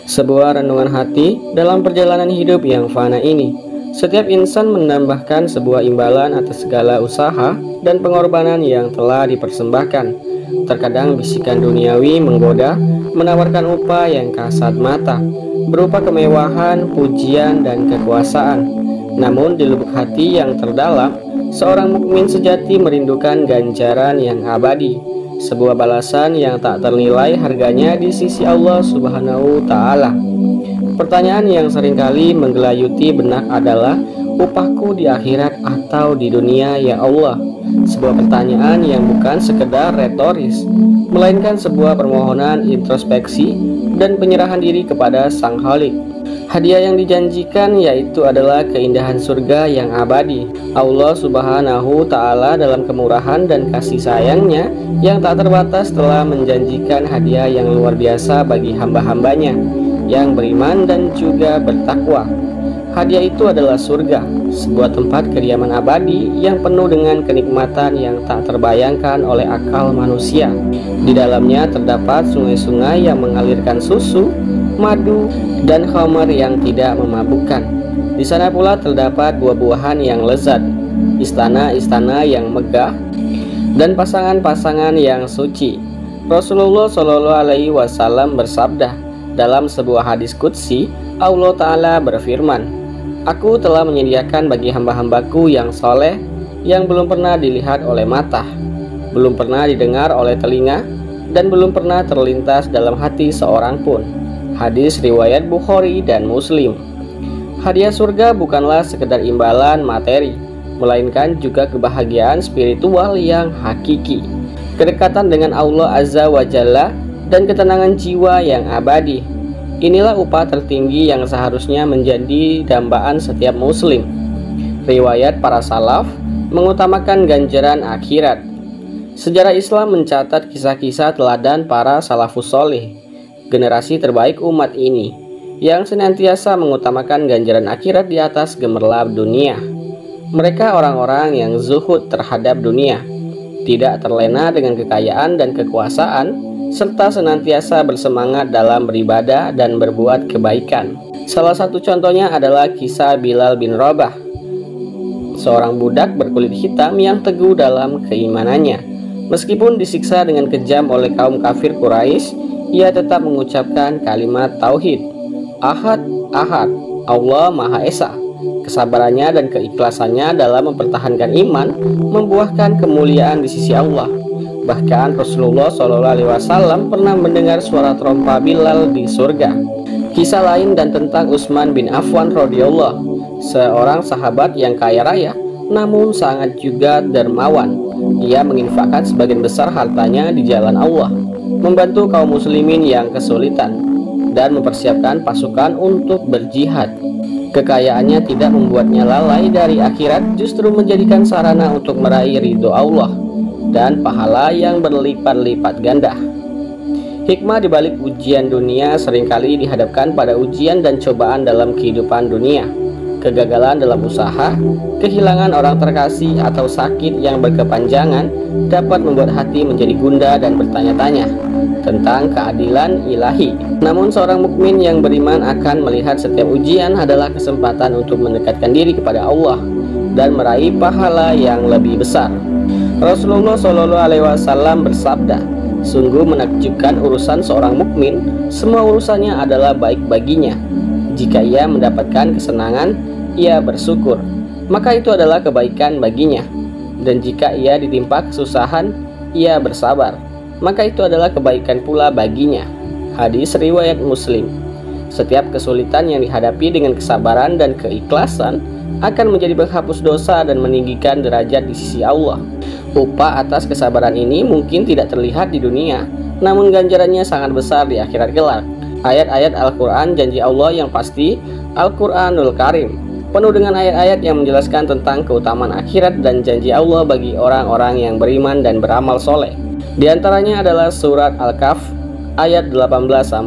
Sebuah renungan hati dalam perjalanan hidup yang fana ini. Setiap insan menambahkan sebuah imbalan atas segala usaha dan pengorbanan yang telah dipersembahkan. Terkadang bisikan duniawi menggoda, menawarkan upah yang kasat mata, berupa kemewahan, pujian, dan kekuasaan. Namun di lubuk hati yang terdalam, seorang mukmin sejati merindukan ganjaran yang abadi, sebuah balasan yang tak ternilai harganya di sisi Allah Subhanahu Ta'ala. Pertanyaan yang seringkali menggelayuti benak adalah, upahku di akhirat atau di dunia ya Allah? Sebuah pertanyaan yang bukan sekedar retoris, melainkan sebuah permohonan introspeksi dan penyerahan diri kepada Sang Khalik. Hadiah yang dijanjikan yaitu adalah keindahan surga yang abadi. Allah Subhanahu Ta'ala dalam kemurahan dan kasih sayangnya yang tak terbatas telah menjanjikan hadiah yang luar biasa bagi hamba-hambanya yang beriman dan juga bertakwa. Hadiah itu adalah surga, sebuah tempat kediaman abadi yang penuh dengan kenikmatan yang tak terbayangkan oleh akal manusia. Di dalamnya terdapat sungai-sungai yang mengalirkan susu, madu, dan khamar yang tidak memabukkan. Di sana pula terdapat buah-buahan yang lezat, istana-istana yang megah, dan pasangan-pasangan yang suci. Rasulullah Shallallahu Alaihi Wasallam bersabda dalam sebuah hadis qudsi, Allah Ta'ala berfirman, "Aku telah menyediakan bagi hamba-hambaku yang soleh yang belum pernah dilihat oleh mata, belum pernah didengar oleh telinga, dan belum pernah terlintas dalam hati seorang pun." Hadis riwayat Bukhari dan Muslim. Hadiah surga bukanlah sekedar imbalan materi, melainkan juga kebahagiaan spiritual yang hakiki, kedekatan dengan Allah Azza wa Jalla, dan ketenangan jiwa yang abadi. Inilah upah tertinggi yang seharusnya menjadi dambaan setiap muslim. Riwayat para salaf mengutamakan ganjaran akhirat. Sejarah Islam mencatat kisah-kisah teladan para salafus soleh, generasi terbaik umat ini, yang senantiasa mengutamakan ganjaran akhirat di atas gemerlap dunia. Mereka orang-orang yang zuhud terhadap dunia, tidak terlena dengan kekayaan dan kekuasaan, serta senantiasa bersemangat dalam beribadah dan berbuat kebaikan. Salah satu contohnya adalah kisah Bilal bin Rabah, seorang budak berkulit hitam yang teguh dalam keimanannya. Meskipun disiksa dengan kejam oleh kaum kafir Quraisy, ia tetap mengucapkan kalimat tauhid, Ahad, Ahad, Allah Maha Esa. Kesabarannya dan keikhlasannya dalam mempertahankan iman membuahkan kemuliaan di sisi Allah. Bahkan Rasulullah SAW pernah mendengar suara trompa Bilal di surga. Kisah lain dan tentang Utsman bin Affan radhiyallahu, seorang sahabat yang kaya raya namun sangat juga dermawan. Ia menginfakkan sebagian besar hartanya di jalan Allah, membantu kaum muslimin yang kesulitan, dan mempersiapkan pasukan untuk berjihad. Kekayaannya tidak membuatnya lalai dari akhirat, justru menjadikan sarana untuk meraih ridho Allah dan pahala yang berlipat-lipat ganda. Hikmah di balik ujian dunia seringkali dihadapkan pada ujian dan cobaan dalam kehidupan dunia. Kegagalan dalam usaha, kehilangan orang terkasih, atau sakit yang berkepanjangan dapat membuat hati menjadi gundah dan bertanya-tanya tentang keadilan ilahi. Namun seorang mukmin yang beriman akan melihat setiap ujian adalah kesempatan untuk mendekatkan diri kepada Allah dan meraih pahala yang lebih besar. Rasulullah SAW bersabda, "Sungguh menakjubkan urusan seorang mukmin, semua urusannya adalah baik baginya. Jika ia mendapatkan kesenangan, ia bersyukur, maka itu adalah kebaikan baginya. Dan jika ia ditimpa kesusahan, ia bersabar, maka itu adalah kebaikan pula baginya." Hadis riwayat Muslim. Setiap kesulitan yang dihadapi dengan kesabaran dan keikhlasan akan menjadi penghapus dosa dan meninggikan derajat di sisi Allah. Upah atas kesabaran ini mungkin tidak terlihat di dunia, namun ganjarannya sangat besar di akhirat kelak. Ayat-ayat Al-Quran janji Allah yang pasti, Al-Quranul Karim, penuh dengan ayat-ayat yang menjelaskan tentang keutamaan akhirat dan janji Allah bagi orang-orang yang beriman dan beramal soleh. Di antaranya adalah surat Al-Kahf ayat 18-46.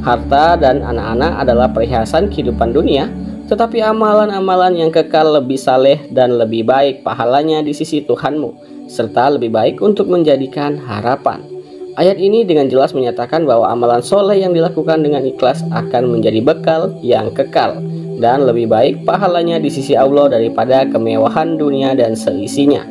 Harta dan anak-anak adalah perhiasan kehidupan dunia, tetapi amalan-amalan yang kekal lebih saleh dan lebih baik pahalanya di sisi Tuhanmu, serta lebih baik untuk menjadikan harapan. Ayat ini dengan jelas menyatakan bahwa amalan soleh yang dilakukan dengan ikhlas akan menjadi bekal yang kekal dan lebih baik pahalanya di sisi Allah daripada kemewahan dunia dan seisinya.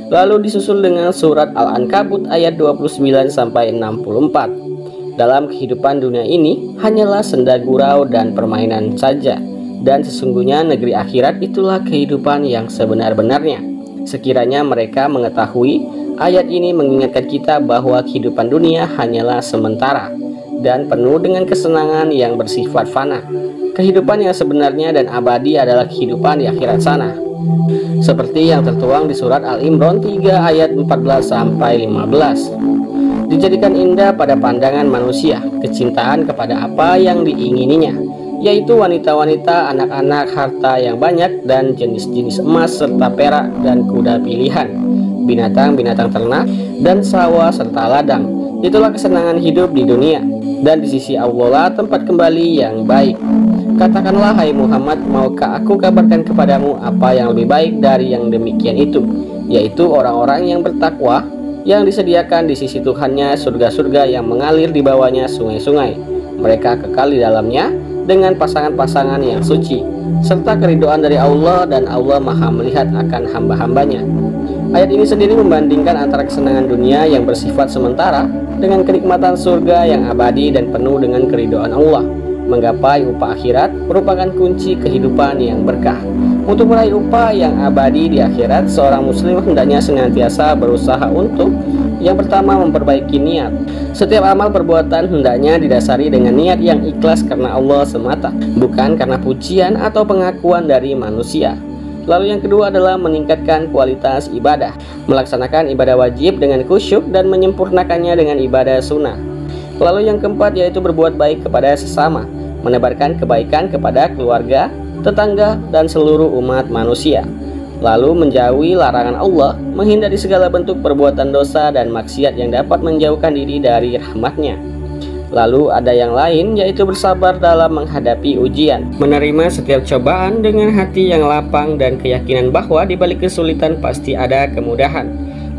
Lalu disusul dengan surat Al-Ankabut ayat 29-64. Dalam kehidupan dunia ini hanyalah senda gurau dan permainan saja, dan sesungguhnya negeri akhirat itulah kehidupan yang sebenar-benarnya. Sekiranya mereka mengetahui, ayat ini mengingatkan kita bahwa kehidupan dunia hanyalah sementara dan penuh dengan kesenangan yang bersifat fana. Kehidupan yang sebenarnya dan abadi adalah kehidupan di akhirat sana. Seperti yang tertuang di surat Al-Imran 3 ayat 14-15. Dijadikan indah pada pandangan manusia kecintaan kepada apa yang diingininya, yaitu wanita-wanita, anak-anak, harta yang banyak, dan jenis-jenis emas serta perak dan kuda pilihan, binatang-binatang ternak, dan sawah serta ladang. Itulah kesenangan hidup di dunia, dan di sisi Allah lah tempat kembali yang baik. Katakanlah, hai Muhammad, maukah aku kabarkan kepadamu apa yang lebih baik dari yang demikian itu, yaitu orang-orang yang bertakwa, yang disediakan di sisi Tuhannya surga-surga yang mengalir di bawahnya sungai-sungai. Mereka kekal di dalamnya dengan pasangan-pasangan yang suci, serta keridhaan dari Allah, dan Allah maha melihat akan hamba-hambanya. Ayat ini sendiri membandingkan antara kesenangan dunia yang bersifat sementara dengan kenikmatan surga yang abadi dan penuh dengan keridhaan Allah. Menggapai upah akhirat merupakan kunci kehidupan yang berkah. Untuk meraih upah yang abadi di akhirat, seorang muslim hendaknya senantiasa berusaha untuk yang pertama, memperbaiki niat. Setiap amal perbuatan hendaknya didasari dengan niat yang ikhlas karena Allah semata, bukan karena pujian atau pengakuan dari manusia. Lalu yang kedua adalah meningkatkan kualitas ibadah, melaksanakan ibadah wajib dengan khusyuk dan menyempurnakannya dengan ibadah sunnah. Lalu yang keempat yaitu berbuat baik kepada sesama, menebarkan kebaikan kepada keluarga, tetangga, dan seluruh umat manusia. Lalu menjauhi larangan Allah, menghindari segala bentuk perbuatan dosa dan maksiat yang dapat menjauhkan diri dari rahmatnya. Lalu ada yang lain yaitu bersabar dalam menghadapi ujian, menerima setiap cobaan dengan hati yang lapang dan keyakinan bahwa di balik kesulitan pasti ada kemudahan.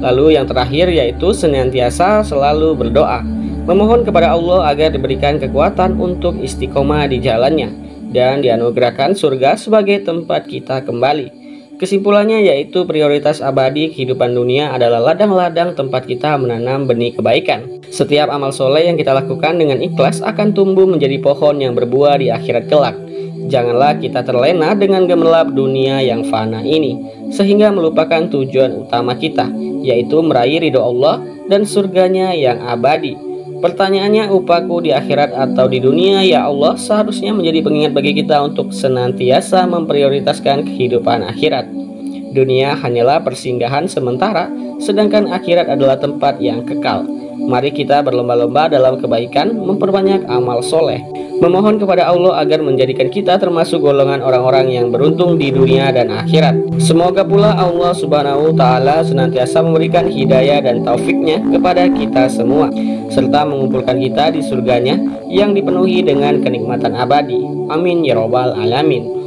Lalu yang terakhir yaitu senantiasa selalu berdoa, memohon kepada Allah agar diberikan kekuatan untuk istiqomah di jalannya dan dianugerahkan surga sebagai tempat kita kembali. Kesimpulannya yaitu prioritas abadi kehidupan dunia adalah ladang-ladang tempat kita menanam benih kebaikan. Setiap amal soleh yang kita lakukan dengan ikhlas akan tumbuh menjadi pohon yang berbuah di akhirat kelak. Janganlah kita terlena dengan gemerlap dunia yang fana ini, sehingga melupakan tujuan utama kita, yaitu meraih ridho Allah dan surganya yang abadi. Pertanyaannya, upahku di akhirat atau di dunia? Ya Allah, seharusnya menjadi pengingat bagi kita untuk senantiasa memprioritaskan kehidupan akhirat. Dunia hanyalah persinggahan sementara, sedangkan akhirat adalah tempat yang kekal. Mari kita berlomba-lomba dalam kebaikan, memperbanyak amal soleh, memohon kepada Allah agar menjadikan kita termasuk golongan orang-orang yang beruntung di dunia dan akhirat. Semoga pula Allah Subhanahu wa Ta'ala senantiasa memberikan hidayah dan taufiknya kepada kita semua, serta mengumpulkan kita di surganya yang dipenuhi dengan kenikmatan abadi. Amin ya robbal alamin.